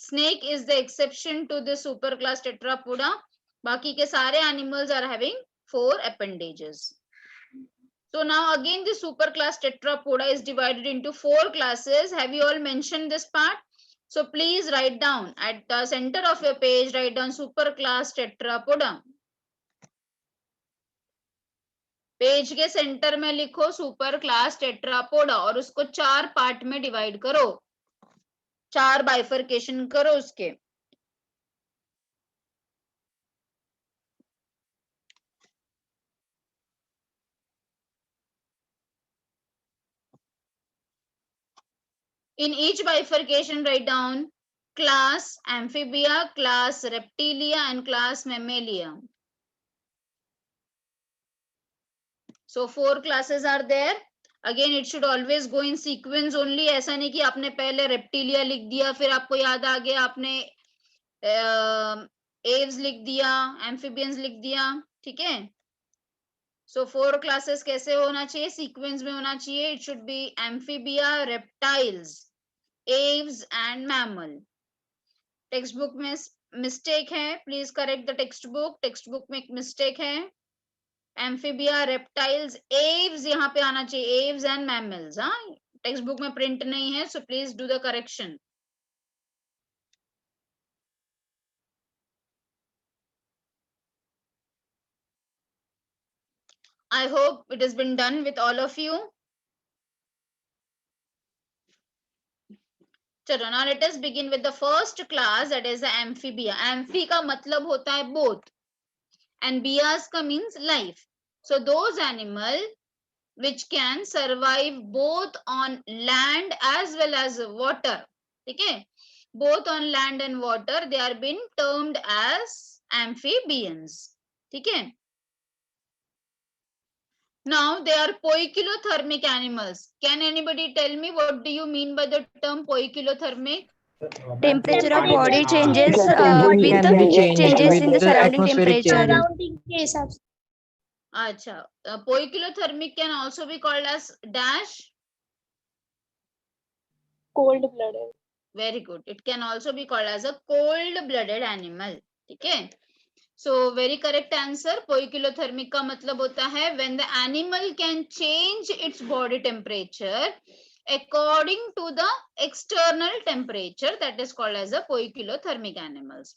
snake is the exception to the superclass tetrapoda. बाकी के सारे animals are having 4 appendages. So now again the superclass tetrapoda is divided into 4 classes. Have you all mentioned this part? So please write down at the center of your page, write down superclass tetrapoda. Page के centre में लिखो super class Tetrapoda और उसको 4 part में divide करो, 4 bifurcation करो उसके. In each bifurcation write down class amphibia, class reptilia and class mammalia. So 4 classes are there. Again it should always go in sequence only. ऐसा नहीं कि आपने पहले रेप्टिलिया लिख दिया फिर आपको याद आ गया आपने एव्स लिख दिया, एम्फिबियंस लिख दिया. ठीक है. So 4 classes कैसे होना चाहिए? सीक्वेंस में होना चाहिए. It should be amphibia, reptiles, aves and mammal. Text book में मिस्टेक है, please correct the text book. Text book में एक मिस्टेक है. एम्फिबिया, रेप्टाइल्स, एव्स यहाँ पे आना चाहिए, एव्स एंड मैमल्स. हाँ, टेक्स्ट बुक में प्रिंट नहीं है, so please do the correction. I hope it has been done with all of you. चलो, now let us begin with the first class, that is the amphibia. Amphi का मतलब होता है both and bias का means life. So those animal which can survive both on land as well as water. ठीक है, both on land and water, they are been termed as amphibians. ठीक है. Now they are poikilothermic animals. Can anybody tell me what do you mean by the term poikilothermic? Temperature of body changes with changes in the surrounding temperature. अच्छा, poikilothermic can also be called as dash. Cold blooded. Very good. It can also be called as a cold blooded animal. ठीक है. So very correct answer. Poikilothermic का मतलब होता है when the animal can change its body temperature according to the external temperature, that is called as a poikilothermic animals.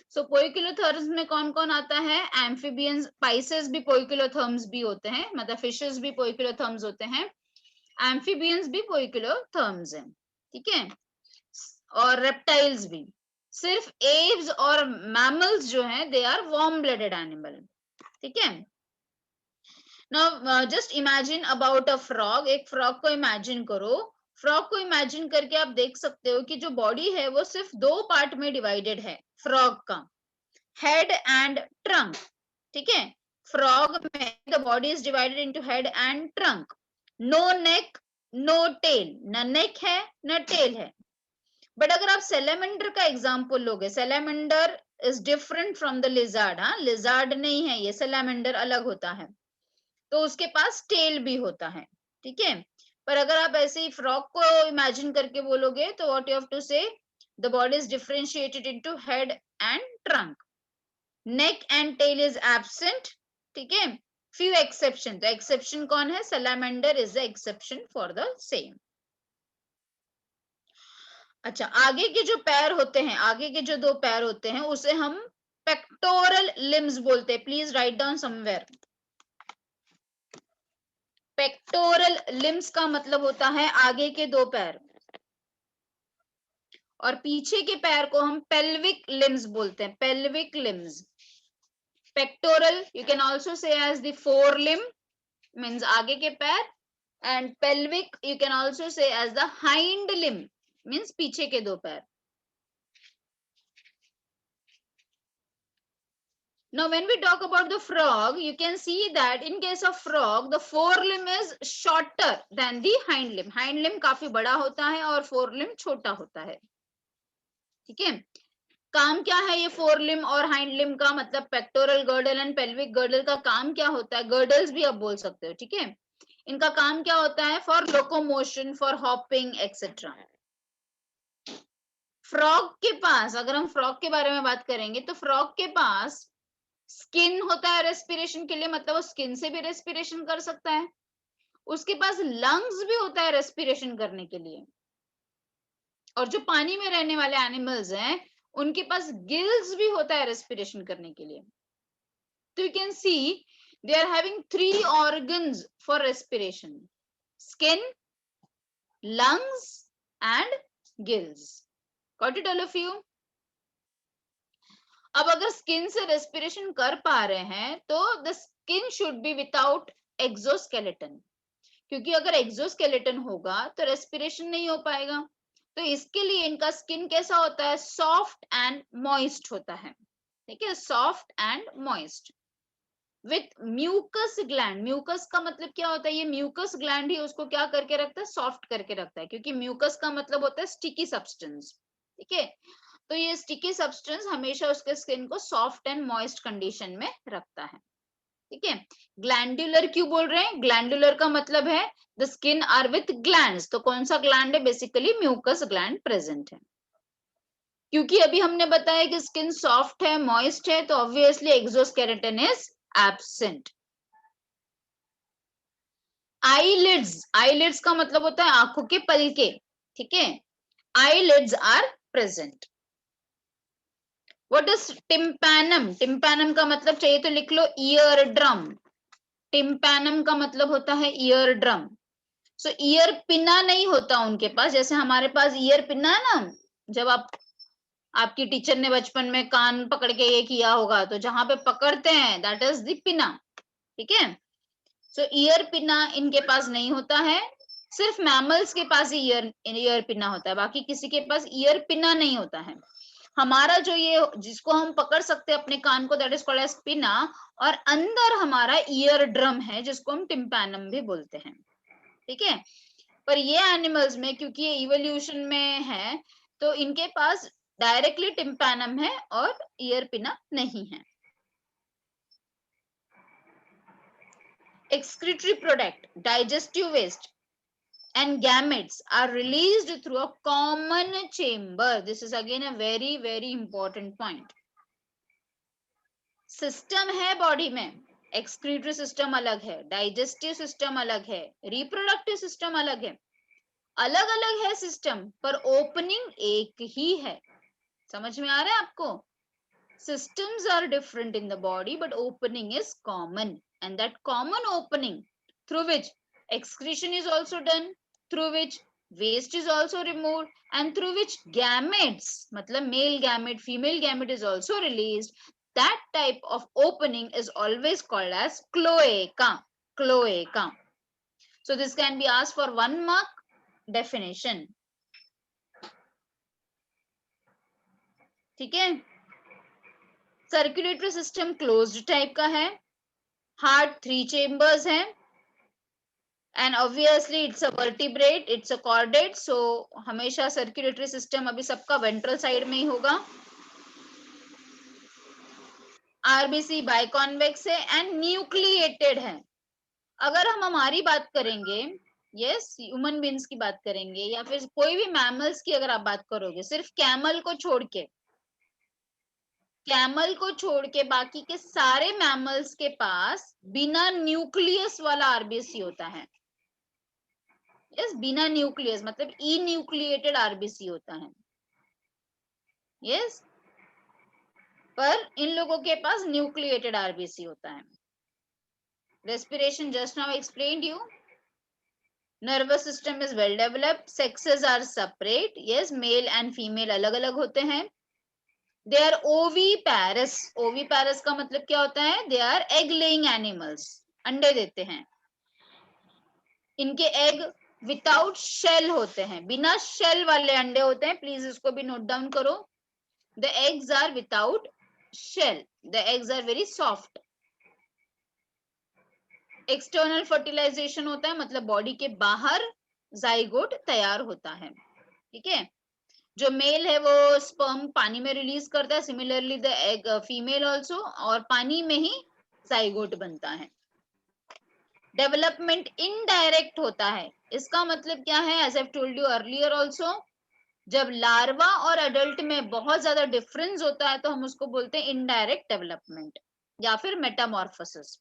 So poikilotherms में कौन कौन आता है? Amphibians, Pisces भी poikilotherms भी होते हैं, मतलब fishes भी poikilotherms होते हैं, amphibians भी poikilotherms हैं. ठीक है. और reptiles भी. सिर्फ एव्स और मैमल्स जो हैं they are warm blooded animal. ठीक है. Now just imagine about a frog. एक फ्रॉग को इमेजिन करो. फ्रॉग को इमेजिन करके आप देख सकते हो कि जो बॉडी है वो सिर्फ 2 पार्ट में डिवाइडेड है फ्रॉग का, हेड एंड ट्रंक. ठीक है. फ्रॉग में the body is divided into head and trunk. No neck, no tail. न नेक है न टेल है. बट अगर आप सेलेमेंडर का एग्जांपल लोगे, salamander is different from the lizard. हाँ, लिजार्ड नहीं है ये, सेलेमेंडर अलग होता है, तो उसके पास टेल भी होता है. ठीक है. पर अगर आप ऐसे ही फ्रॉग को इमेजिन करके बोलोगे तो what you have to say, the body is differentiated into head and trunk. Neck and tail is absent. ठीक है. Few exception. तो एक्सेप्शन कौन है? Salamander is the exception for the same. अच्छा, आगे के जो पैर होते हैं, आगे के जो 2 पैर होते हैं उसे हम पेक्टोरल लिम्स बोलते हैं. Please write down somewhere. Pectoral limbs का मतलब होता है आगे के 2 पैर, और पीछे के पैर को हम पेल्विक लिम्स बोलते हैं. Pelvic limbs. Pectoral you can also say as the fore limb, means आगे के पैर, and pelvic you can also say as the hind limb, means पीछे के 2 पैर. Now when we talk about the frog, you can see that in case of frog the forelimb is shorter than the hind limb. Hind limb काफी बड़ा होता है और forelimb छोटा होता है. ठीक है. काम क्या है ये forelimb और hind limb का? मतलब pectoral girdle and pelvic girdle का काम क्या होता है? girdles भी आप बोल सकते हो. ठीक है. इनका काम क्या होता है? for locomotion, for hopping, etc. Frog के पास, अगर हम फ्रॉग के बारे में बात करेंगे तो फ्रॉग के पास स्किन होता है रेस्पिरेशन के लिए, मतलब वो स्किन से भी रेस्पिरेशन कर सकता है। उसके पास लंग्स भी होता है रेस्पिरेशन करने के लिए। और जो पानी में रहने वाले एनिमल्स हैं उनके पास गिल्स भी होता है रेस्पिरेशन करने के लिए। तो you can see they are having 3 organs for respiration, skin, lungs and gills. Got it all of you? अब अगर स्किन से रेस्पिरेशन कर पा रहे हैं तो the skin should be without exoskeleton, क्योंकि अगर एक्सोस्केलेटन होगा तो रेस्पिरेशन नहीं हो पाएगा। तो इसके लिए इनका स्किन कैसा होता है, सॉफ्ट एंड मॉइस्ट होता है। ठीक है, soft and moist with mucus gland. Mucus का मतलब क्या होता है, ये म्यूकस ग्लैंड ही उसको क्या करके रखता है, सॉफ्ट करके रखता है, क्योंकि म्यूकस का मतलब होता है स्टिकी सब्सटेंस। ठीक है, तो ये स्टिकी सब्सटेंस हमेशा उसके स्किन को सॉफ्ट एंड मॉइस्ट कंडीशन में रखता है। ठीक है, ग्लैंडुलर क्यों बोल रहे हैं, ग्लैंडुलर का मतलब है the skin are with glands. तो कौन सा ग्लैंड है, बेसिकली म्यूकस ग्लैंड प्रेजेंट है। क्योंकि अभी हमने बताया कि स्किन सॉफ्ट है, मॉइस्ट है, तो obviously exoskeleton is absent. Eyelids, eyelids का मतलब होता है आंखों के पलके। ठीक है, eyelids are present. What is tympanum, tympanum का मतलब चाहिए तो लिख लो ईयर ड्रम। टिम्पैनम का मतलब होता है ईयर ड्रम। सो ईयर पिना नहीं होता उनके पास, जैसे हमारे पास ईयर पिना है ना, जब आपकी टीचर ने बचपन में कान पकड़ के ये किया होगा, तो जहां पे पकड़ते हैं दैट इज द पिना। ठीक है, सो ईयर पिना इनके पास नहीं होता है, सिर्फ मैमल्स के पास ही ईयर पिना होता है, बाकी किसी के पास ईयर पिना नहीं होता है। हमारा जो ये जिसको हम पकड़ सकते हैं अपने कान को, दैट इज कॉल्ड एज पिना, और अंदर हमारा ईयर ड्रम है जिसको हम टिम्पैनम भी बोलते हैं। ठीक है, पर ये एनिमल्स में क्योंकि ये इवोल्यूशन में है तो इनके पास डायरेक्टली टिम्पैनम है और ईयर पिना नहीं है। Excretory product, digestive waste and gametes are released through a common chamber. This is again a very important point. System है बॉडी में, एक्सक्रीटरी सिस्टम अलग है, डाइजेस्टिव सिस्टम अलग है, रिप्रोडक्टिव सिस्टम अलग है, अलग अलग है सिस्टम, पर ओपनिंग एक ही है। समझ में आ रहा है आपको? Systems are different in the body, but opening is common, and that common opening through which excretion is also done, through which waste is also removed, and through which gametes, matlab male gamete, female gamete is also released, that type of opening is always called as cloaca. Cloaca. So this can be asked for 1 mark. Definition. ठीक है, circulatory system closed type का है, heart 3 chambers हैं, and obviously it's a vertebrate, it's a chordate, so हमेशा circulatory system अभी सबका ventral side में ही होगा। आरबीसी बाइकॉन्वेक्स है एंड न्यूक्लिएटेड है। अगर हम हमारी बात करेंगे, यस ह्यूमन बींग्स की बात करेंगे या फिर कोई भी मैमल्स की अगर आप बात करोगे, सिर्फ कैमल को छोड़ के, कैमल को छोड़ के बाकी के सारे मैमल्स के पास बिना न्यूक्लियस वाला आरबीसी होता है। यस, बिना न्यूक्लियस मतलब ई न्यूक्लिएटेड आरबीसी होता है। यस, पर इन लोगों के पास न्यूक्लिएटेड आरबीसी होता है। Respiration just now explained you. Nervous system is well developed, sexes are separate, yes male and female अलग अलग होते हैं। दे आर ओवीपैरस, ओवीपैरस का मतलब क्या होता है, they are egg laying animals, अंडे देते हैं। इनके एग विदाउट शेल होते हैं, बिना शेल वाले अंडे होते हैं, प्लीज इसको भी नोट डाउन करो। The eggs are without shell. The eggs are very soft. External fertilization होता है, मतलब बॉडी के बाहर जाइगोट तैयार होता है। ठीक है, जो मेल है वो स्पर्म पानी में रिलीज करता है, similarly the egg female also, और पानी में ही जाइगोट बनता है। डेवलपमेंट इनडायरेक्ट होता है, इसका मतलब क्या है, as I told you earlier also, जब लार्वा और अडल्ट में बहुत ज्यादा डिफरेंस होता है तो हम उसको बोलते हैं इनडायरेक्ट डेवलपमेंट या फिर मेटामॉर्फोसिस।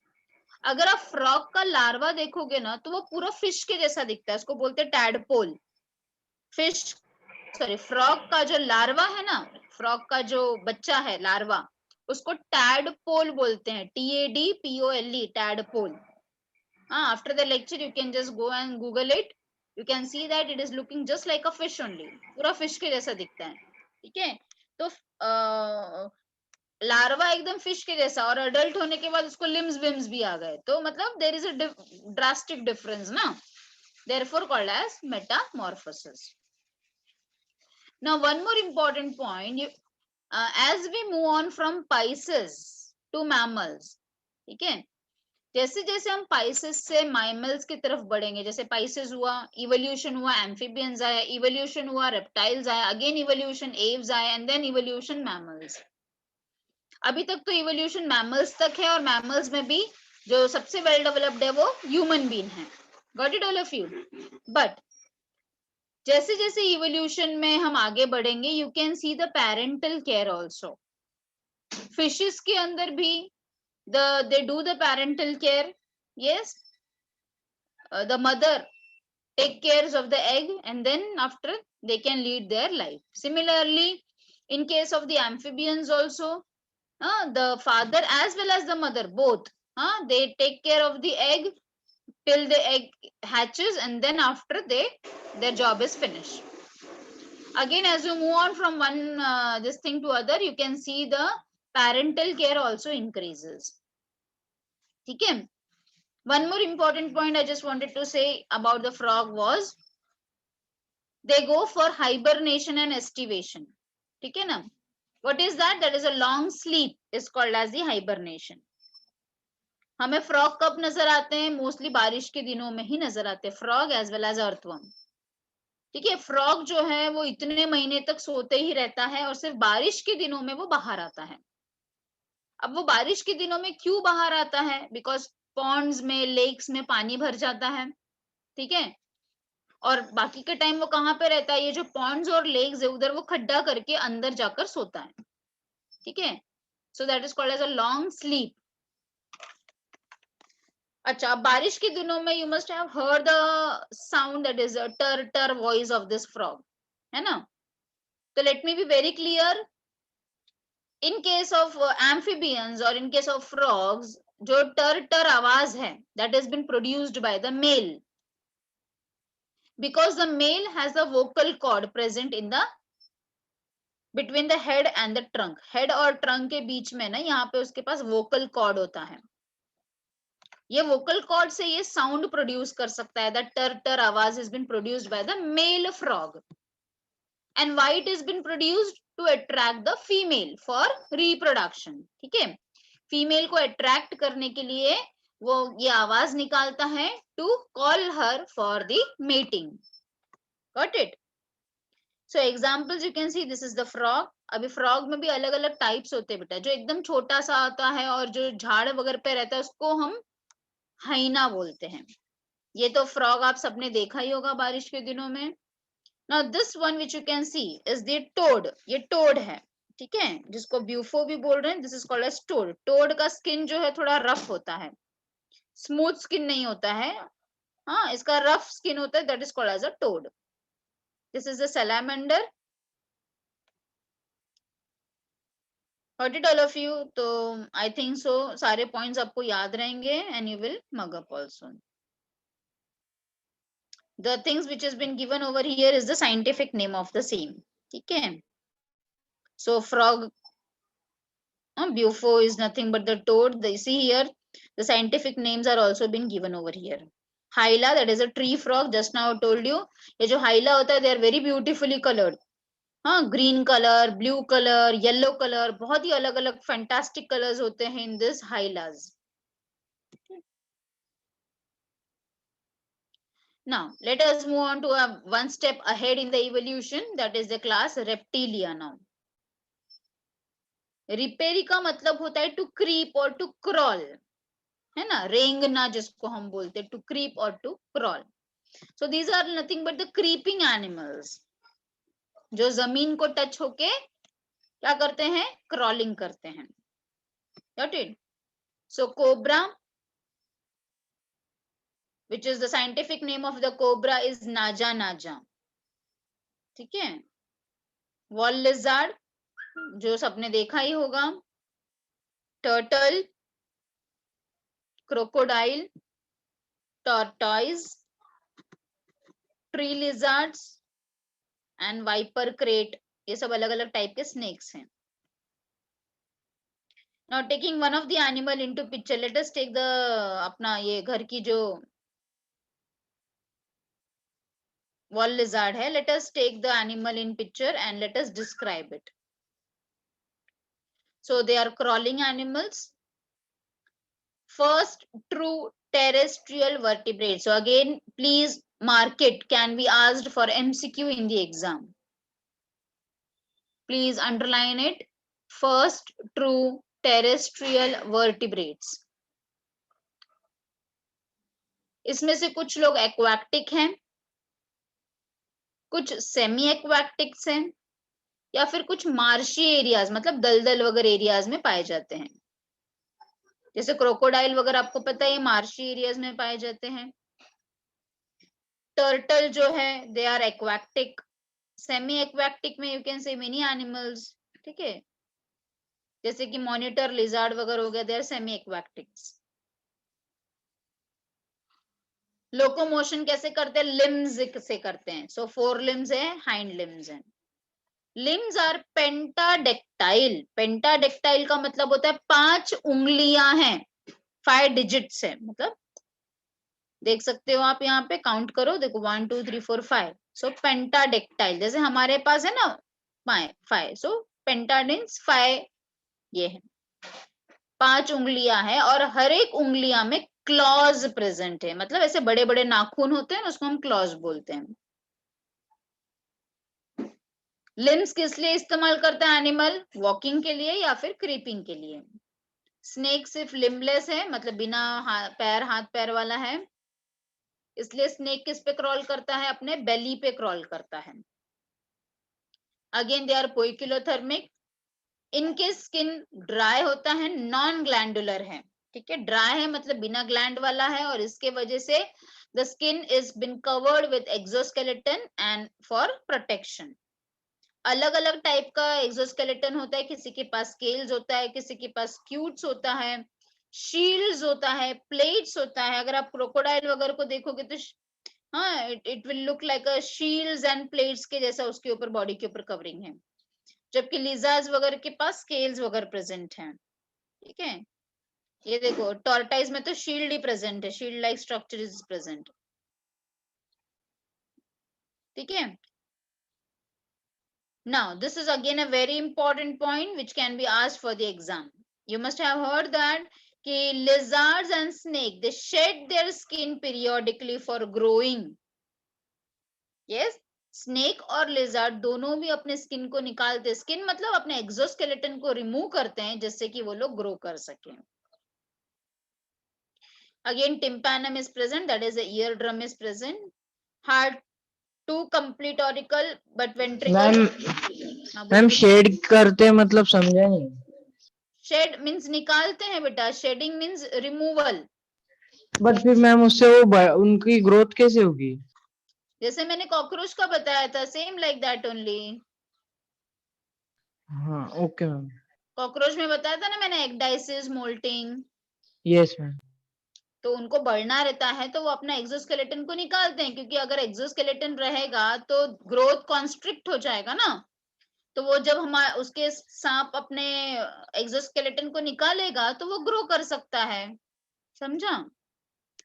अगर आप फ्रॉग का लार्वा देखोगे ना तो वो पूरा फिश के जैसा दिखता है, उसको बोलते हैं टैडपोल। फिश सॉरी फ्रॉग का जो लार्वा है ना, फ्रॉग का जो बच्चा है लार्वा, उसको टैडपोल बोलते हैं, TADPOLE, tadpole. After the lecture you can just go and Google it, you can see that it is looking just like a fish only, पूरा फिश के जैसा दिखता है। ठीक है, तो लार्वा एकदम फिश के जैसा, और अडल्ट होने के बाद उसको लिम्स विम्स भी आ गए, तो मतलब there is a drastic difference ना, therefore called as metamorphosis. Now, one more important point, as we move on from Pisces to mammals, ठीक है, जैसे जैसे हम पाइसेस से माइमल्स की तरफ बढ़ेंगे, जैसे पाइसेस हुआ, इवोल्यूशन हुआ, एम्फीबियंस आया, इवोल्यूशन हुआ, रेप्टाइल्स आया, अगेन इवोल्यूशन, एव्स आया, एंड देन इवोल्यूशन मैमल्स। अभी तक तो इवोल्यूशन मैमल्स तक है, और मैमल्स में भी जो सबसे वेल डेवलप्ड है वो ह्यूमन बीइंग है। Got it all of you? But जैसे जैसे इवोल्यूशन में हम आगे बढ़ेंगे, you can see the parental care also. Fishes के अंदर भी they do the parental care. Yes, the mother take cares of the egg, and then after they can lead their life. Similarly, in case of the amphibians also, the father as well as the mother both, they take care of the egg till the egg hatches, and then after their job is finished. Again, as you move on from one this thing to other, you can see the parental care also increases. ठीक है, one more important point I just wanted to say about the frog was they go for hibernation and estivation. ठीक है ना, what is that? That is a long sleep is called as the hibernation. हमें frog कब नजर आते हैं? Mostly बारिश के दिनों में ही नजर आते हैं, frog as well as earthworm. ठीक है, फ्रॉग जो है वो इतने महीने तक सोते ही रहता है, और सिर्फ बारिश के दिनों में वो बाहर आता है। अब वो बारिश के दिनों में क्यों बाहर आता है? बिकॉज पॉन्ड्स में, लेक्स में पानी भर जाता है। ठीक है, और बाकी के टाइम वो कहाँ पे रहता है? ये जो पॉन्ड्स और लेक्स है उधर वो खड्डा करके अंदर जाकर सोता है। ठीक है, so that is called as a long sleep. अच्छा, अब बारिश के दिनों में you must have heard the sound that is a टर टर वॉइस ऑफ दिस फ्रॉग, है ना? तो let me be very clear, in case of amphibians और इन केस ऑफ फ्रॉग्स, जो टर टर आवाज है that is been produced by the male, because the male has a vocal cord present in the between the head and the trunk. Head और trunk के बीच में ना, यहाँ पे उसके पास वोकल कॉर्ड होता है। ये वोकल कॉर्ड से ये साउंड प्रोड्यूस कर सकता है। द टर टर आवाज has been produced by the male frog, and why it has been produced? To attract the female for reproduction. ठीक है, फीमेल को अट्रैक्ट करने के लिए वो ये आवाज निकालता है, to call her for the mating. Got it? So examples you can see, this is the frog. अभी फ्रॉग में भी अलग अलग टाइप्स होते हैं बेटा, जो एकदम छोटा सा आता है और जो झाड़ वगैरह पे रहता है उसको हम हाइना बोलते हैं। ये तो फ्रॉग आप सबने देखा ही होगा बारिश के दिनों में। Now this one which you can see is the toad. ये टोड है, ठीक है, जिसको ब्यूफो भी बोल रहे हैं। This is called as toad. Toad का स्किन जो है थोड़ा रफ होता है, स्मूथ स्किन नहीं होता है। हाँ, इसका रफ स्किन होता है, that is called as a toad. This is the salamander. Got it all of you? तो I think so सारे points आपको याद रहेंगे, and you will mug up also. The things which has been given over here is the scientific name of the same. ठीक है? So frog, Bufo is nothing but the toad. They see here the scientific names are also been given over here. Hyla, that is a tree frog. Just now I told you, ये जो hyla होता है, they are very beautifully colored. हाँ, green colour, blue colour, yellow colour, बहुत ही अलग अलग fantastic colours होते हैं in this hylas. Now let us move on to one step ahead in the evolution, that is the class Reptilia. Now रिपेरी का मतलब होता है टू क्रीप और टू क्रॉल, है ना, रेंगना जिसको हम बोलते हैं, टू क्रीप और to crawl. So these are nothing but the creeping animals. जो जमीन को टच होके क्या करते हैं, क्रॉलिंग करते हैं. Got it? So cobra, which is the scientific name of the cobra, is naja naja. ठीक है. वॉल लिजार्ड जो सबने देखा ही होगा, turtle, crocodile, tortoise, tree lizards and viper krait, ये सब अलग अलग टाइप के स्नेक्स हैं. Now taking one of the animal into picture, let us take the अपना ये घर की जो wall lizard है, let us take the animal in picture and let us describe it. So they are crawling animals. First true terrestrial vertebrate. So again, please mark it, can be asked for MCQ in the exam. Please underline it. First true terrestrial vertebrates. इसमें से कुछ लोग aquatic हैं, कुछ semi aquatics हैं, या फिर कुछ मार्शी एरियाज मतलब दलदल वगैरह एरियाज में पाए जाते हैं. जैसे क्रोकोडाइल वगैरह आपको पता है मार्शी एरियाज में पाए जाते हैं. टर्टल जो है they are aquatic. Semi aquatic में you can say many animals. ठीक है, जैसे कि मॉनिटर लिजार्ड वगैरह हो गया, they are semi aquatics. Locomotion कैसे करते हैं, लिम्स से करते हैं. सो 4 लिम्स है, हाइंड लिम्स है. Limbs are pentadactyl. पेंटाडेक्टाइल का मतलब होता है 5 उंगलियां हैं, 5 डिजिट्स है. मतलब देख सकते हो आप यहाँ पे काउंट करो, देखो 1 2 3 4 5. सो पेंटाडेक्टाइल जैसे हमारे पास है ना 5. सो पेंटाडिन्स 5 ये है, 5 उंगलियां हैं और हर एक उंगलियां में क्लॉज प्रेजेंट है. मतलब ऐसे बड़े बड़े नाखून होते हैं, उसको हम क्लॉज बोलते हैं. लिम्स किस लिए इस्तेमाल करता है एनिमल, वॉकिंग के लिए या फिर क्रीपिंग के लिए. स्नेक सिर्फ लिम्बलेस है, मतलब बिना हाथ पैर वाला है, इसलिए स्नेक किस पे क्रॉल करता है, अपने बेली पे क्रॉल करता है. Again they are poikilothermic. इनके स्किन ड्राई होता है, नॉन ग्लैंडुलर है. ठीक है, ड्राई है मतलब बिना ग्लैंड वाला है, और इसके वजह से the skin is been covered with exoskeleton and for protection. अलग अलग टाइप का एक्सोस्केलेटन होता है, किसी के पास स्केल्स होता है, किसी के पास क्यूट्स होता है, शील्ड्स होता है, प्लेट्स होता है. अगर आप क्रोकोडाइल वगैरह को देखोगे तो हाँ it will look like a shields and plates के जैसा उसके ऊपर बॉडी के ऊपर कवरिंग है, जबकि लिजार्ड्स वगैरह के पास स्केल्स वगैरह प्रेजेंट हैं. ठीक है, ये देखो टॉर्टाइज में तो शील्ड ही प्रेजेंट है, shield like structure is present. ठीक है. Now, this is again a very important point which can be asked for the exam. You must have heard that कि lizards and snake they shed their skin periodically for growing. Yes, snake और lizard दोनों भी अपने skin को निकालते हैं. Skin मतलब अपने exoskeleton को remove करते हैं जिससे कि वो लोग grow कर सकें. Again, tympanum is present, that is the eardrum is present. Heart, 2 complete auricle but ventricle. Ma'am shed करते मतलब समझा नहीं. शेड मीन्स निकालते हैं बेटा, शेडिंग मीन्स रिमूवल. बट फिर मैम उससे वो उनकी ग्रोथ कैसे होगी, जैसे मैंने कॉकरोच का बताया था, सेम लाइक दैट ओनली. हाँ ओके मैम. कॉकरोच में बताया था ना मैंने, एक्डाइसिस, मोल्टिंग. Yes ma'am. तो उनको बढ़ना रहता है तो वो अपना एक्सोस्केलेटन को निकालते हैं, क्योंकि अगर एक्सोस्केलेटन रहेगा तो ग्रोथ कॉन्स्ट्रिक्ट हो जाएगा ना. तो वो जब हमारे उसके सांप अपने एक्सोस्केलेटन को निकालेगा तो वो ग्रो कर सकता है. समझा.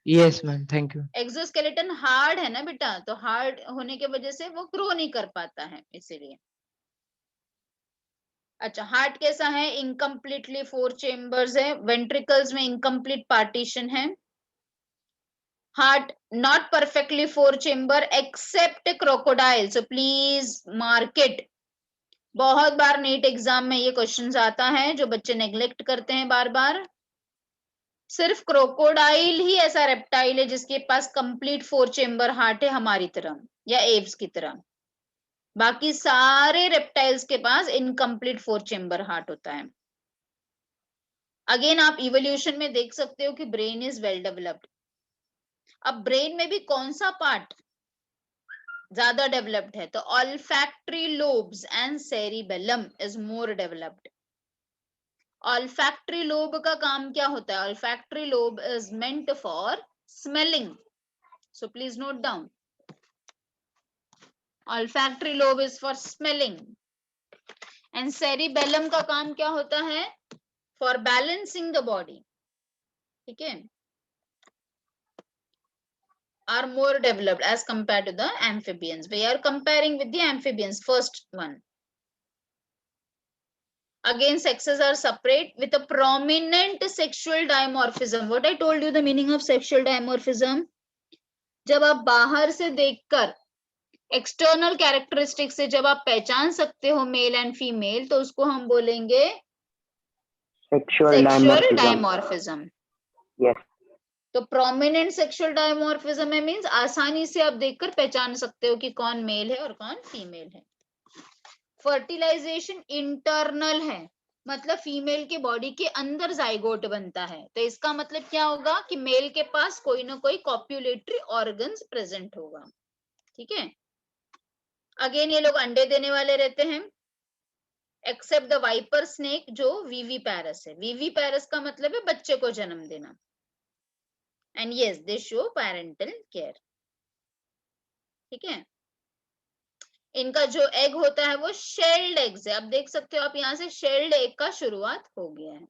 Yes ma'am, thank you. Exoskeleton hard है ना बेटा, तो हार्ड होने के वजह से वो ग्रो नहीं कर पाता है, इसीलिए. अच्छा, हार्ट कैसा है, इनकम्प्लीटली 4 चेम्बर्स है, वेंट्रिकल्स में इनकम्प्लीट पार्टीशन है. Heart not perfectly 4 chamber except crocodile. So please mark it. बहुत बार नीट एग्जाम में ये क्वेश्चंस आता है जो बच्चे नेग्लेक्ट करते हैं बार बार. सिर्फ क्रोकोडाइल ही ऐसा रेप्टाइल है जिसके पास कंप्लीट 4 चेम्बर हार्ट है, हमारी तरह या एव्स की तरह. बाकी सारे रेप्टाइल्स के पास इनकम्प्लीट 4 चेम्बर हार्ट होता है। अगेन आप इवोल्यूशन में देख सकते हो कि ब्रेन इज वेल डेवलप्ड। अब ब्रेन में भी कौन सा पार्ट ज्यादा डेवलप्ड है, तो olfactory lobes and cerebellum is more developed. Olfactory lobe का काम क्या होता है? Olfactory lobe is meant for smelling, so please note down, olfactory lobe is for smelling and cerebellum का काम क्या होता है? For balancing the body. ठीक है, are more developed as compared to the amphibians. We are comparing with the amphibians, first one. Again, sexes are separate with a prominent sexual dimorphism. What I told you the meaning of sexual dimorphism? जब आप बाहर से देखकर external characteristic से जब आप पहचान सकते हो मेल एंड फीमेल, तो उसको हम बोलेंगे सेक्सुअल डायमॉर्फिज्म। Yes. तो प्रोमिनेंट सेक्सुअल डायमॉर्फिज्म में मींस आसानी से आप देखकर पहचान सकते हो कि कौन मेल है और कौन फीमेल है। फर्टिलाइजेशन इंटरनल है, मतलब फीमेल के बॉडी के अंदर जाइगोट बनता है, तो इसका मतलब क्या होगा कि मेल के पास कोई ना कोई कॉप्युलेटरी ऑर्गन्स प्रेजेंट होगा। ठीक है, अगेन ये लोग अंडे देने वाले रहते हैं, एक्सेप्ट द वाइपर स्नेक जो वीवीपैरस है। वीवीपैरस का मतलब है बच्चे को जन्म देना, and yes they show parental care. ठीक है, इनका जो एग होता है वो शेल्ड एग्स है। अब देख सकते हो आप यहाँ से शेल्ड एग का शुरुआत हो गया है।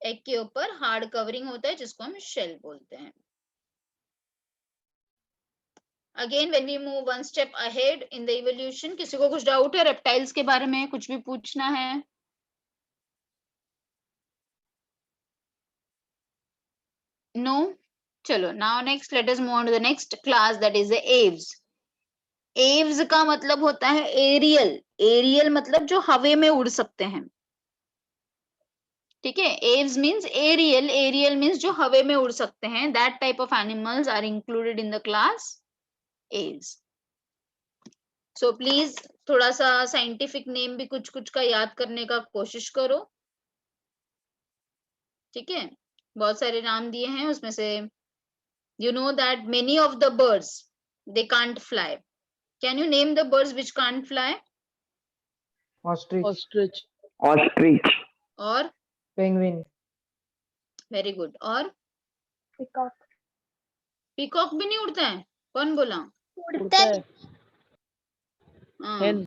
एग के ऊपर हार्ड कवरिंग होता है जिसको हम शेल बोलते हैं। Again when we move one step ahead in the evolution, किसी को कुछ डाउट है रेप्टाइल्स के बारे में, कुछ भी पूछना है? नो? चलो, now next let us move on to the next class, that is the Aves. Aves का मतलब होता है एरियल। एरियल मतलब जो हवा में उड़ सकते हैं। ठीक है, Aves means aerial, aerial means जो हवा में उड़ सकते हैं। That type of animals are included in the class Aves. So please थोड़ा सा साइंटिफिक नेम भी कुछ कुछ का याद करने का कोशिश करो। ठीक है, बहुत सारे नाम दिए हैं, उसमें से you know that many of the birds they can't fly. Can you name the birds which can't fly? Ostrich. Ostrich. और Penguin. Very good. और Peacock. पीकॉक भी नहीं उड़ता है? कौन बोला? उड़ता है। Hen.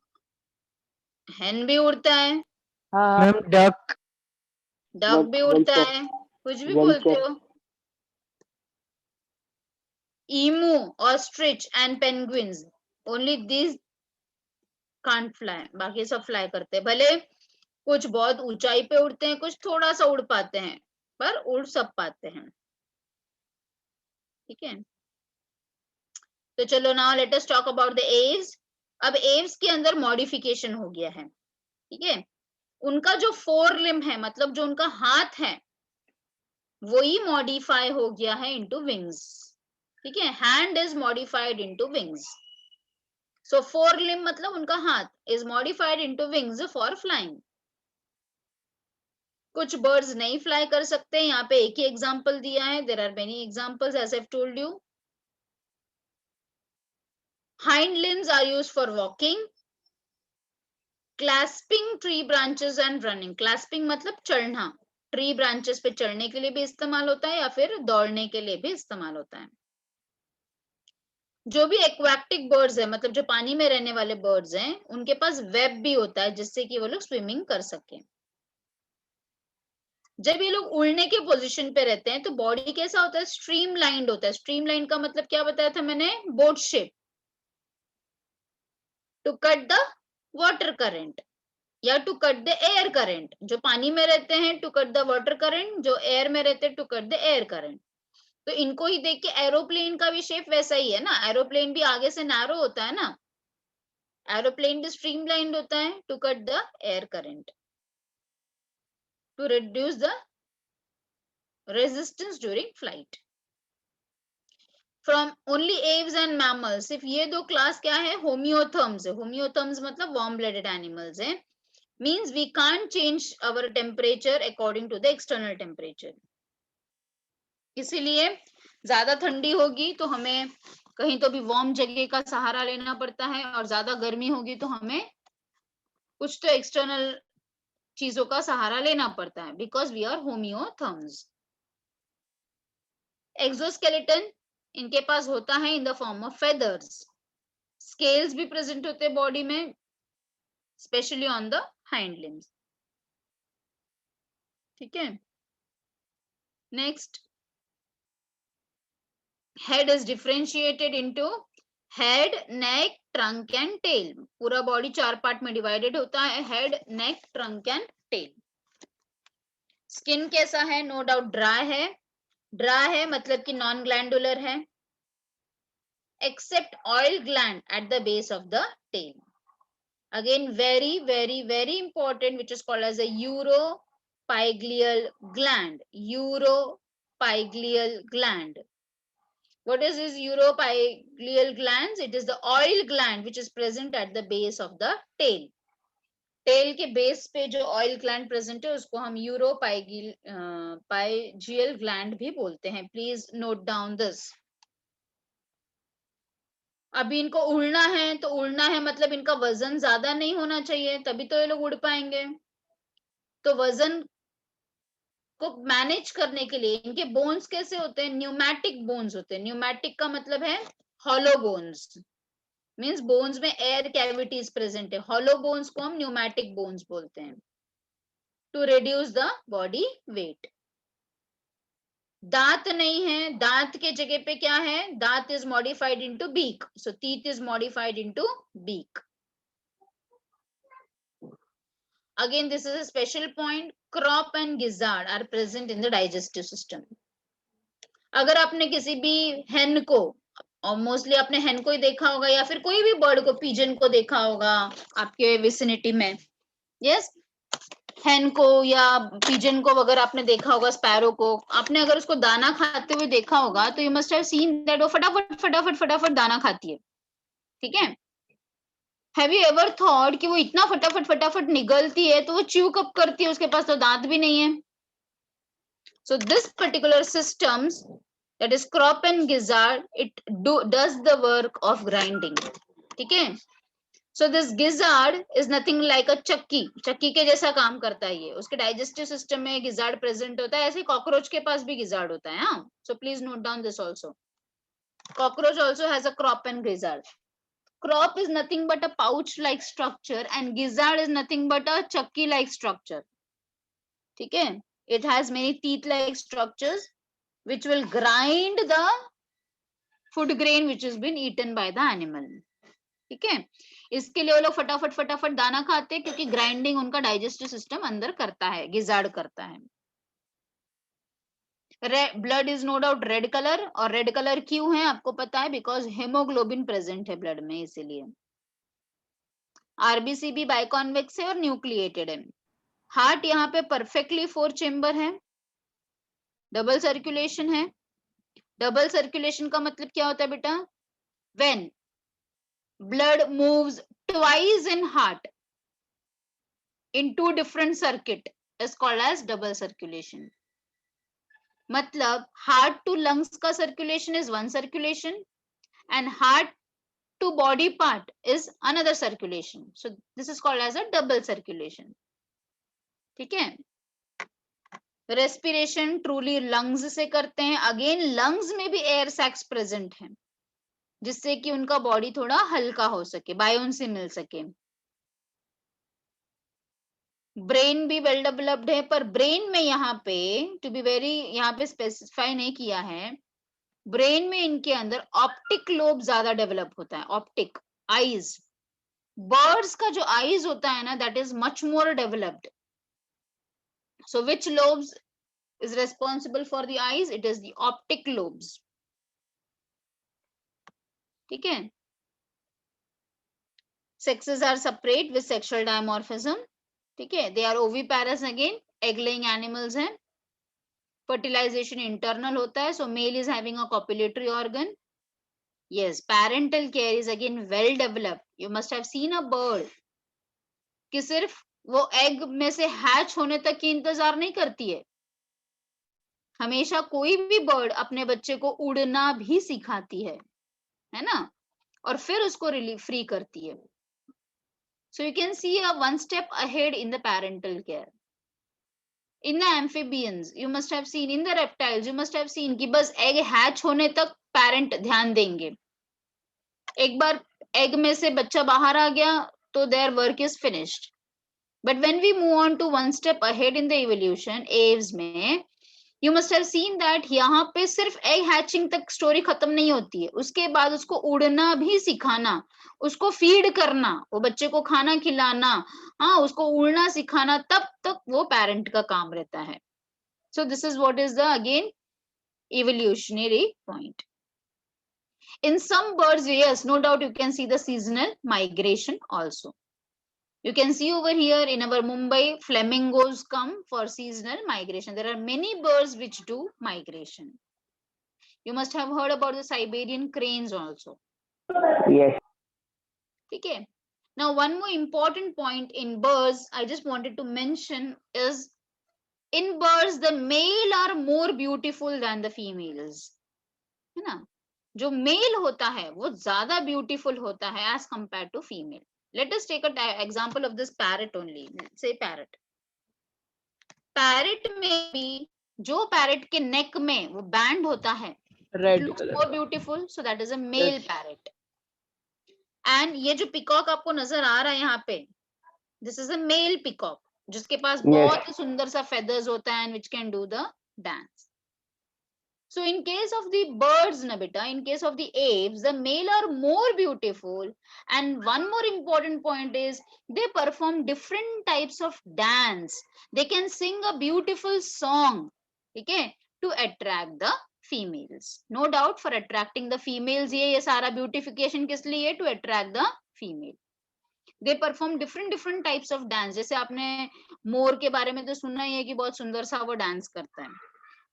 हेन भी उड़ता है, हाँ मैम डक। डक भी उड़ता है, कुछ भी बोलते हो। Emu, ostrich and penguins, only this can't fly, बाकी सब फ्लाई करते हैं। भले कुछ बहुत ऊंचाई पे उड़ते हैं, कुछ थोड़ा सा उड़ पाते हैं, पर उड़ सब पाते हैं। ठीक है, तो चलो now let us talk about the Aves. अब एव्स के अंदर मॉडिफिकेशन हो गया है। ठीक है, उनका जो फोर लिम्ब है, मतलब जो उनका हाथ है, वही मॉडिफाई हो गया है इनटू विंग्स। ठीक है, hand is modified into wings. So fore limb मतलब उनका हाथ is modified into wings for flying. कुछ बर्ड्स नहीं फ्लाई कर सकते, यहाँ पे एक ही एग्जांपल दिया है, there are many examples as I have told you. Hind limbs are used for walking, clasping tree branches and running. Clasping मतलब चढ़ना, ट्री ब्रांचेस पे चढ़ने के लिए भी इस्तेमाल होता है या फिर दौड़ने के लिए भी इस्तेमाल होता है। जो भी एक्वाटिक बर्ड्स है, मतलब जो पानी में रहने वाले बर्ड्स हैं, उनके पास वेब भी होता है जिससे कि वो लोग स्विमिंग कर सके। जब ये लोग उड़ने के पोजीशन पे रहते हैं तो बॉडी कैसा होता है? स्ट्रीमलाइंड होता है। स्ट्रीमलाइन का मतलब क्या बताया था मैंने? Boat shape, to cut the water current या to cut the air current. जो पानी में रहते हैं to cut the water current, जो एयर में रहते हैं to cut the air current. तो इनको ही देख के एरोप्लेन का भी शेप वैसा ही है ना, एरोप्लेन भी आगे से नैरो होता है ना, एरोप्लेन भी स्ट्रीमलाइंड होता है to cut the air current, to reduce the resistance during flight. From only Aves and mammals, सिर्फ ये दो क्लास क्या है, होमियोथर्म्स है। होमियोथर्म्स मतलब वार्म ब्लडेड एनिमल्स है। Means we can't change our temperature according to the external temperature. इसीलिए ज्यादा ठंडी होगी तो हमें कहीं तो भी वार्म जगह का सहारा लेना पड़ता है, और ज्यादा गर्मी होगी तो हमें कुछ तो एक्सटर्नल चीजों का सहारा लेना पड़ता है, because we are homeotherms. Exoskeleton इनके पास होता है in the form of feathers. Scales भी प्रेजेंट होते हैं बॉडी में, specially on the hind limbs. ठीक है, next, head is differentiated into head, neck, trunk and tail. पूरा बॉडी 4 पार्ट में डिवाइडेड होता है, head, neck, trunk and tail. Skin कैसा है, नो डाउट ड्राई है। ड्राई है मतलब कि नॉन ग्लैंडुलर है, accept oil gland at the base of the tail. Again, very important, which is called as a uropygial gland. Uropygial gland. What is this uropygial glands? It is the oil gland which is present at the base of the tail. Tail के base पे जो oil gland present है उसको हम uropygial gland भी बोलते हैं। Please note down this. अभी इनको उड़ना है, तो उड़ना है मतलब इनका वजन ज्यादा नहीं होना चाहिए, तभी तो ये लोग उड़ पाएंगे। तो वजन को मैनेज करने के लिए इनके बोन्स कैसे होते हैं, न्यूमैटिक बोन्स होते हैं। न्यूमैटिक का मतलब है हॉलो बोन्स, मींस बोन्स में एयर कैविटीज प्रेजेंट है। हॉलो बोन्स को हम न्यूमैटिक बोन्स बोलते हैं, to reduce the body weight. दांत नहीं है, दांत के जगह पे क्या है, दांत is modified into beak, so teeth is modified into beak. Again, this is a special point. Crop and gizzard are present in the digestive system. अगर आपने किसी भी hen को, और मोस्टली आपने hen को ही देखा होगा, या फिर कोई भी बर्ड को, पिजन को देखा होगा आपके विसिनिटी में, यस, hen को या पिजन को अगर आपने देखा होगा, स्पैरो को, आपने अगर उसको दाना खाते हुए देखा होगा, तो you must have seen that वो फटाफट फटाफट फटाफट दाना खाती है। ठीक है, हैव यू एवर थॉट कि वो इतना फटाफट फटाफट निगलती है तो वो च्यू कब करती है, उसके पास तो दांत भी नहीं है। So this particular systems, that is crop and gizzard, it does the work of grinding. ठीक है, so this gizzard is nothing like अ चक्की, चक्की के जैसा काम करता है ये। उसके डाइजेस्टिव सिस्टम में गिजार्ड प्रेजेंट होता है, ऐसे कॉकरोच के पास भी गिजार्ड होता है। हाँ, so please note down this also. Cockroach also has a crop and gizzard. Crop is nothing but a pouch like structure and gizzard is nothing but a chakki like structure. ठीक है, it has many teeth like structures which will grind the food grain which has been eaten by the animal. ठीक है, इसके लिए वो लोग फटाफट फटाफट दाना खाते हैं, क्योंकि ग्राइंडिंग उनका डाइजेस्टिव सिस्टम अंदर करता है, गिजार्ड करता है। Blood is no doubt red colour, और रेड कलर क्यों है आपको पता है, बिकॉज हेमोग्लोबिन प्रेजेंट है ब्लड में, इसीलिए। आरबीसी भी बाइकॉन्वेक्स है और न्यूक्लिएटेड है। हार्ट यहाँ पे परफेक्टली 4 चेम्बर है, डबल सर्कुलेशन है। डबल सर्कुलेशन का मतलब क्या होता है बेटा, when blood moves twice in heart in 2 different circuit is called as double circulation. मतलब हार्ट टू लंग्स का circulation is 1 circulation and heart to body part is another circulation, so this is called as a double circulation. ठीक है, respiration truly lungs से करते हैं। Again lungs में भी air sacs present है, जिससे कि उनका बॉडी थोड़ा हल्का हो सके, बायोन से मिल सके। ब्रेन भी वेल डेवलप्ड है, पर ब्रेन में यहाँ पे टू बी वेरी, यहाँ पे स्पेसिफाई नहीं किया है, ब्रेन में इनके अंदर ऑप्टिक लोब ज्यादा डेवलप होता है। ऑप्टिक आईज, बर्ड्स का जो आईज होता है ना, that is much more developed. So which lobes is responsible for the eyes, it is the optic lobes. ठीक है, sexes are separate with sexual dimorphism. ठीक है, they are oviparous, again egg laying animals हैं। Fertilization internal होता है, so male is having a copulatory organ, Yes, parental care is again well developed. You must have seen a bird कि सिर्फ वो egg में से हैच होने तक की इंतजार नहीं करती है. हमेशा कोई भी बर्ड अपने बच्चे को उड़ना भी सिखाती है ना, और फिर उसको फ्री करती है. So you can see a one step ahead in the parental care. In the amphibians, you must have seen, in the reptiles, you must have seen कि बस एग हैच होने तक पेरेंट ध्यान देंगे. एक बार एग में से बच्चा बाहर आ गया तो their work is finished. But when we move on to one step ahead in the evolution, aves में, you must have seen that यहाँ पे सिर्फ एग हैचिंग तक स्टोरी खत्म नहीं होती है. उसके बाद उसको उड़ना भी सिखाना, उसको फीड करना, वो बच्चे को खाना खिलाना, हाँ, उसको उड़ना सिखाना, तब तक वो पेरेंट का काम रहता है. So this is what is the again evolutionary point. In some birds, yes, no doubt you can see the seasonal migration also. You can see over here in our Mumbai, flamingos come for seasonal migration. There are many birds which do migration. You must have heard about the Siberian cranes also. Yes. Okay. Now, one more important point in birds I just wanted to mention is in birds, the male are more beautiful than the females. है ना? जो male होता है वो ज्यादा beautiful होता है as compared to female. Let us take an example of this parrot only. Let's say parrot. Parrot में भी जो parrot के neck में वो band होता है, red looks colour. more beautiful, so that is a male Yes. parrot. And ये जो peacock आपको नजर आ रहा है यहाँ पे, this is a male peacock, जिसके पास बहुत ही सुंदर सा feathers होता है and which can do the dance. So in case of the birds, na beta, in case of the aves, the male are more beautiful. And one more important point is they perform different types of dance. They can sing a beautiful song, okay, to attract the females. No doubt for attracting the females, ये सारा beautification किस लिए? To attract the female. They perform different types of dance. जैसे आपने मोर के बारे में तो सुना ही है कि बहुत सुंदर सा वो डांस करता है.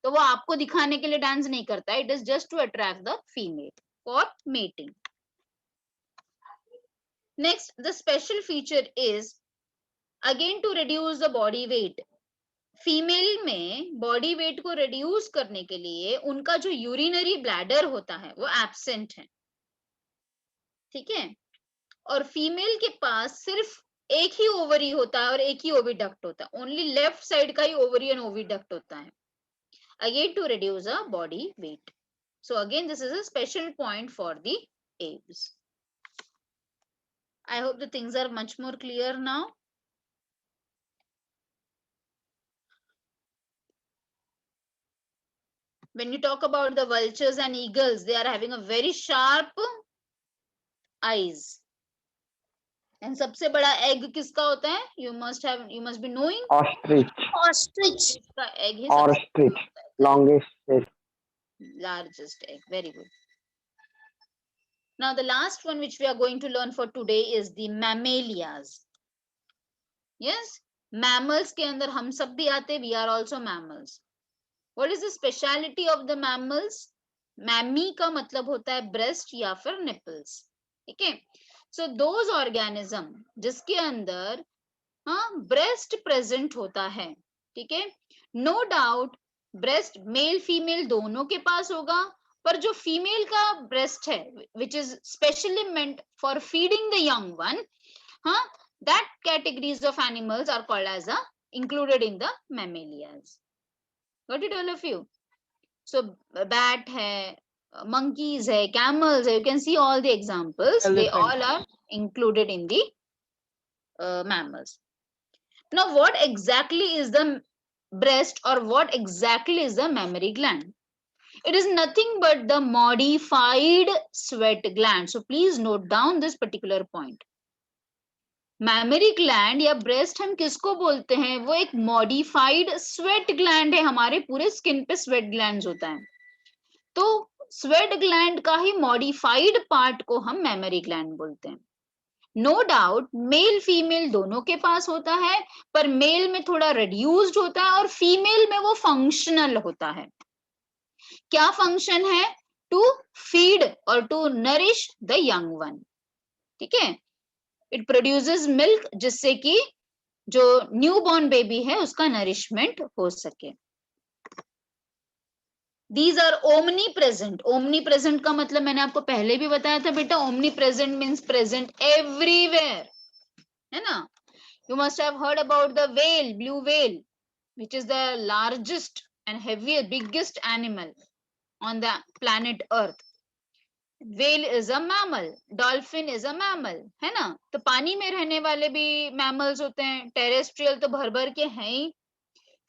तो वो आपको दिखाने के लिए डांस नहीं करता है. It is just to attract the female for mating. Next, the special feature is again to reduce the body weight. Female में बॉडी वेट को रिड्यूस करने के लिए उनका जो यूरिनरी ब्लैडर होता है वो एब्सेंट है. ठीक है. और फीमेल के पास सिर्फ एक ही ओवरी होता है और एक ही ओविडक्ट होता है. ओनली लेफ्ट साइड का ही ओवरी एंड ओविडक्ट होता है, again to reduce a body weight. So again this is a special point for the aves. I hope the things are much more clear now. When you talk about the vultures and eagles, they are having a very sharp eyes. And सबसे बड़ा egg किसका होता है? You must be knowing. Ostrich. Ostrich. इसका egg है Ostrich. Longest. Largest egg. Very good. Now the last one which we are going to learn for today is the mammalias. Yes, mammals के अंदर हम सब भी आते. We are also mammals. What is the speciality of the mammals? Mammy का मतलब होता है breast या फिर nipples. ठीक है. So those organism जिसके अंदर breast present होता है, ठीक है. No doubt breast male female दोनों के पास होगा, पर जो फीमेल का breast है which is specially meant for feeding the young one, that categories of animals are called as included in the mammalias. Got it all of you? So bat है, monkeys है, camels है, you can see all the examples. Elephant. They all are included in the mammals. Now what exactly is the breast or what exactly is the mammary gland? It is nothing but the modified sweat gland. So please note down this particular point. Mammary gland या breast हम किसको बोलते हैं? वो एक modified sweat gland है. हमारे पूरे skin पे sweat glands होता है. तो sweat gland का ही modified part को हम mammary gland बोलते हैं. No doubt मेल फीमेल दोनों के पास होता है, पर मेल में थोड़ा reduced होता है और फीमेल में वो functional होता है. क्या फंक्शन है? टू फीड और to nourish the young one. ठीक है, इट प्रोड्यूसेस मिल्क जिससे कि जो न्यू बॉर्न बेबी है उसका नरिशमेंट हो सके। These are omnipresent. Omnipresent का मतलब मैंने आपको पहले भी बताया था बेटा, omnipresent means present everywhere, है ना। You must have heard about the whale, blue whale, which is the largest and heaviest, biggest animal on the planet Earth. Whale is a mammal, dolphin is a mammal, है ना। तो पानी में रहने वाले भी mammals होते हैं, terrestrial तो भर भर के हैं ही,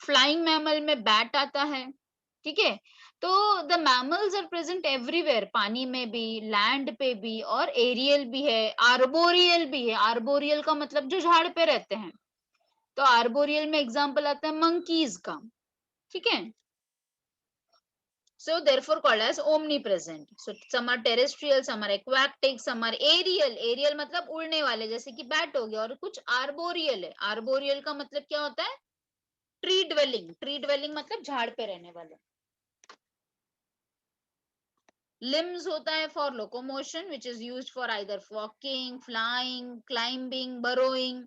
फ्लाइंग मैमल में बैट आता है। ठीक है, तो the mammals are present everywhere, पानी में भी, लैंड पे भी, और एरियल भी है, आर्बोरियल भी है। आर्बोरियल का मतलब जो झाड़ पे रहते हैं, तो आर्बोरियल में एग्जांपल आता है मंकीज का। ठीक है, so therefore called as omnipresent. So some are terrestrial, some are aquatic, some are aerial. Aerial मतलब उड़ने वाले, जैसे कि बैट हो गया, और कुछ आर्बोरियल है। आर्बोरियल का मतलब क्या होता है, ट्री ड्वेलिंग। ट्री ड्वेलिंग मतलब झाड़ पे रहने वाले। लिम्स होता है for locomotion, which is used for either walking, flying, climbing, burrowing,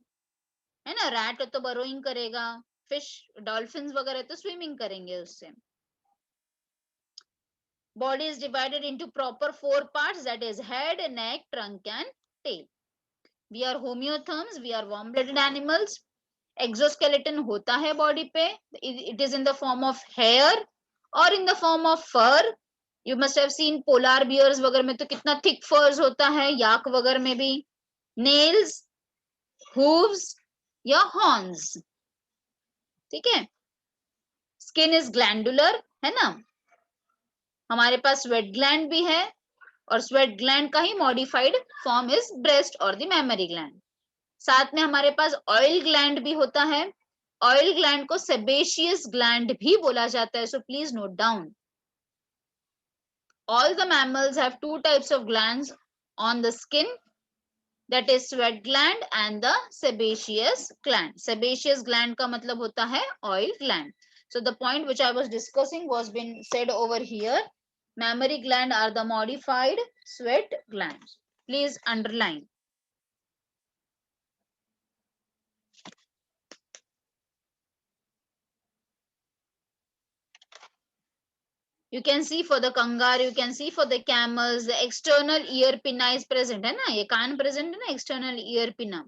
है ना। रैट तो बरोइंग करेगा, फिश, डॉल्फिन्स वगैरह तो स्विमिंग करेंगे उससे। Body is divided into proper 4 parts, that is head, neck, trunk and tail. We are homeotherms, we are warm blooded animals. Exoskeleton होता है बॉडी पे, it is in the form of hair और in the form of fur. You must have seen polar bears वगैरह में तो कितना thick फर्स होता है, याक वगैरह में भी। नेल्स, हूव्स या हॉर्न्स। ठीक है, स्किन इज ग्लैंडुलर, है ना। हमारे पास स्वेट ग्लैंड भी है, और स्वेट ग्लैंड का ही मॉडिफाइड फॉर्म इज ब्रेस्ट और द मैमरी ग्लैंड। साथ में हमारे पास ऑयल ग्लैंड भी होता है। ऑयल ग्लैंड को सेबेशियस ग्लैंड भी बोला जाता है, so please note down. All the mammals have 2 types of glands on the skin, that is sweat gland and the sebaceous gland. Sebaceous gland का मतलब होता है oil gland. So the point which I was discussing was been said over here. Mammary gland are the modified sweat glands. Please underline. You can see for the kangaroo, you can see for the camels, the external ear pinna is present, है ना। ये कान present है ना, external ear pinna.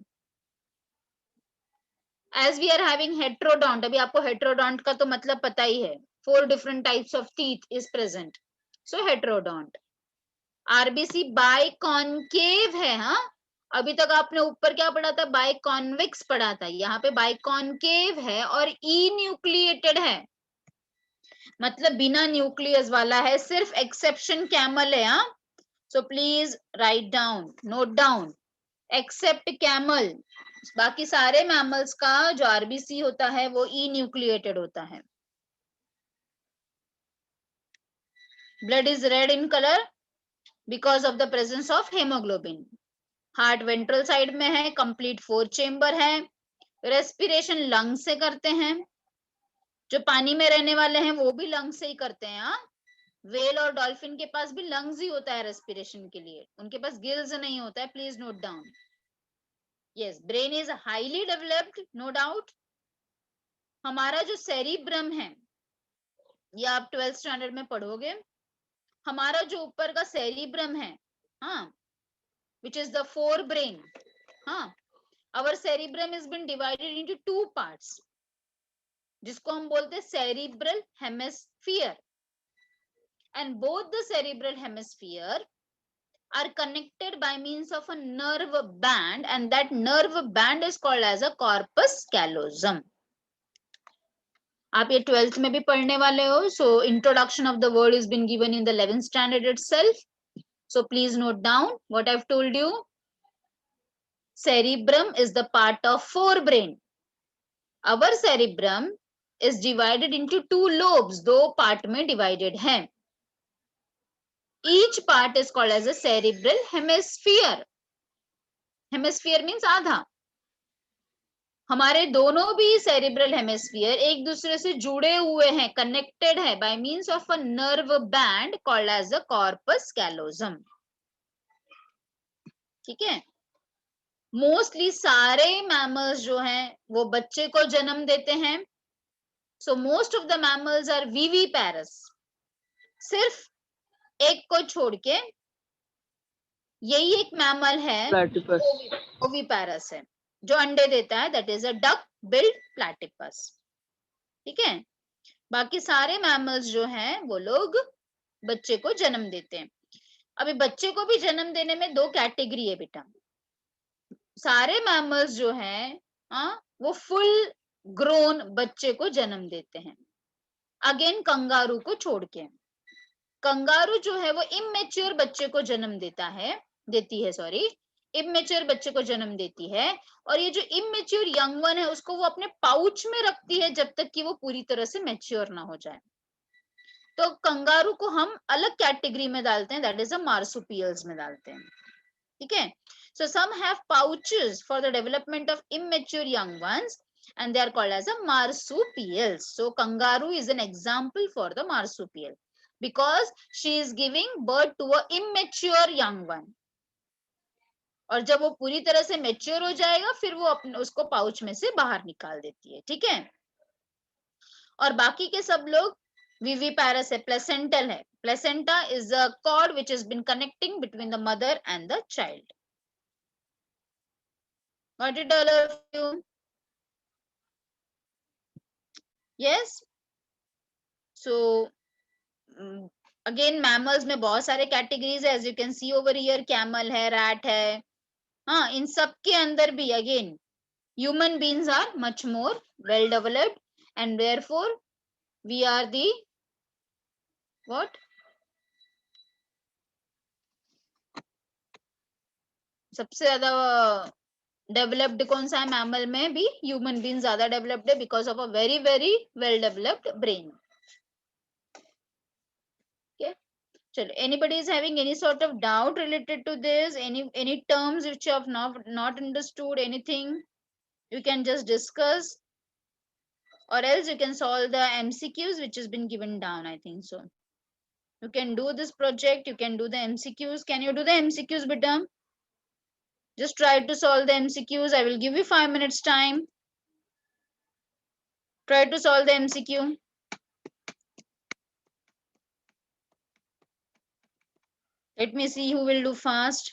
As we are having heterodont, अभी आपको heterodont का तो मतलब पता ही है, 4 different types of teeth is present. So heterodont. RBC biconcave है, हाँ। अभी तक आपने ऊपर क्या पढ़ा था, बाइकॉन्वेक्स पढ़ा था, यहाँ पे बाइकॉन्केव है और इन्यूक्लिएटेड है, मतलब बिना न्यूक्लियस वाला है। सिर्फ एक्सेप्शन कैमल है, हाँ। So please write down, note down, except camel. बाकी सारे मैमल्स का जो आरबीसी होता है वो इन्यूक्लिएटेड होता है। Blood is red in colour because of the presence of haemoglobin. Heart ventral side में है, कंप्लीट 4 चेम्बर है। रेस्पिरेशन लंग से करते हैं, जो पानी में रहने वाले हैं वो भी लंग से ही करते हैं, हाँ। व्हेल और डॉल्फिन के पास भी लंग्स ही होता है रेस्पिरेशन के लिए, उनके पास गिल्स नहीं होता है, please note down. Yes, brain is highly developed, no doubt. हमारा जो सेरिब्रम है, ये आप 12th स्टैंडर्ड में पढ़ोगे। हमारा जो ऊपर का सेरिब्रम है, हाँ, which is the fore brain, हाँ। Our cerebrum is been divided into 2 parts, जिसको हम बोलते हैं cerebral hemisphere, and both the cerebral hemisphere are connected by means of a nerve band, and that nerve band is called as a corpus callosum. आप ये 12th में भी पढ़ने वाले हो, so introduction of the word is been given in the 11th standard itself, so please note down what I've told you. Cerebrum is the part of forebrain. Our cerebrum is divided into 2 lobes, 2 part में divided है। Each part is called as a cerebral hemisphere. Hemisphere means आधा, हमारे दोनों भी cerebral hemisphere एक दूसरे से जुड़े हुए हैं, कनेक्टेड है by means of a nerve band called as a corpus callosum. ठीक है, मोस्टली सारे मैमल्स जो हैं वो बच्चे को जन्म देते हैं। So most of the mammals are viviparous, सिर्फ एक को छोड़ के यही एक मैमल है ओविपैरस है जो अंडे देता है, that is a duck billed platypus. ठीक है, बाकी सारे मैमल्स जो हैं वो लोग बच्चे को जन्म देते हैं। अभी बच्चे को भी जन्म देने में दो कैटेगरी है बेटा। सारे मैमल्स जो हैं वो फुल ग्रोन बच्चे को जन्म देते हैं, अगेन कंगारू को छोड़ के। कंगारू जो है वो इमेच्योर बच्चे को जन्म देती है सॉरी, इमेच्योर बच्चे को जन्म देती है, और ये जो इमेच्योर यंग वन है उसको वो अपने पाउच में रखती है जब तक कि वो पूरी तरह से मैच्योर ना हो जाए। तो कंगारू को हम अलग कैटेगरी में डालते हैं, दैट इज अ मार्सुपियल्स में डालते हैं। ठीक है, so some have pouches for the development of immature young ones and they are called as a marsupials. So kangaroo is an example for the marsupial because she is giving birth to a immature young one, और जब वो पूरी तरह से mature हो जाएगा फिर वो अपने उसको पाउच में से बाहर निकाल देती है। ठीक है, और बाकी के सब लोग विविपैरस है, प्लेसेंटल है। Placenta is a cord which has been connecting between the mother and the child. Got it all of you? Yes. So again mammals में बहुत सारे कैटेगरीज है, as you can see over here, camel है, rat है। हाँ, इन सब के अंदर भी again human beings are much more well developed and therefore we are the what? सबसे ज्यादा डेवलप्ड कौन सा है मैमल में? भी ह्यूमन बीइंग ज्यादा डेवलप्ड है because of a very very well developed brain. चलो, anybody is having any sort of doubt related to this, any terms which you have not understood, anything you can just discuss, or else you can solve the MCQs which has been given down. I think so you can do this project, you can do the MCQs. Can you do the MCQs beta? Just try to solve the MCQs. I will give you 5 minutes time. Try to solve the MCQ. Let me see who will do fast.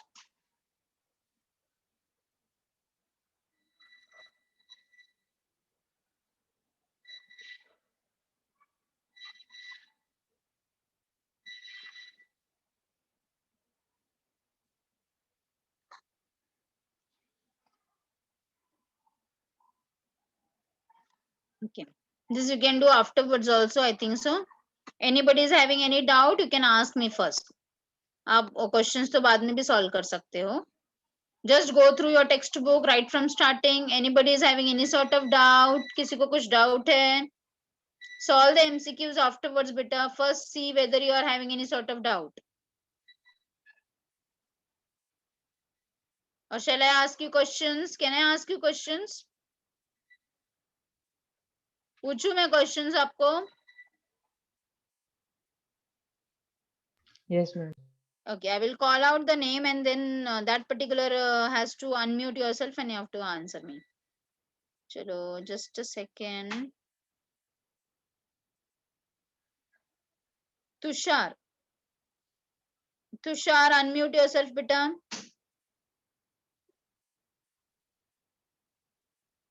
Okay, this you can do afterwards also, I think so. Anybody is having any doubt, you can ask me first. आप questions तो बाद में भी solve कर सकते हो। Just go through your textbook right from starting. Anybody is having any sort of doubt? किसी को कुछ डाउट है? Solve the MCQs afterwards beta. First see whether you are having any sort of doubt. Or shall I ask you questions? Can I ask you questions? पूछूं मैं questions आपको? Yes, ma'am. Okay, I will call out the name and then that particular has to unmute yourself and you have to answer me. Chalo, just a second. Tushar. Tushar, unmute yourself, beta.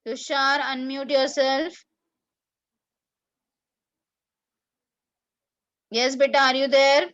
Tushar, unmute yourself. Yes, beta, are you there?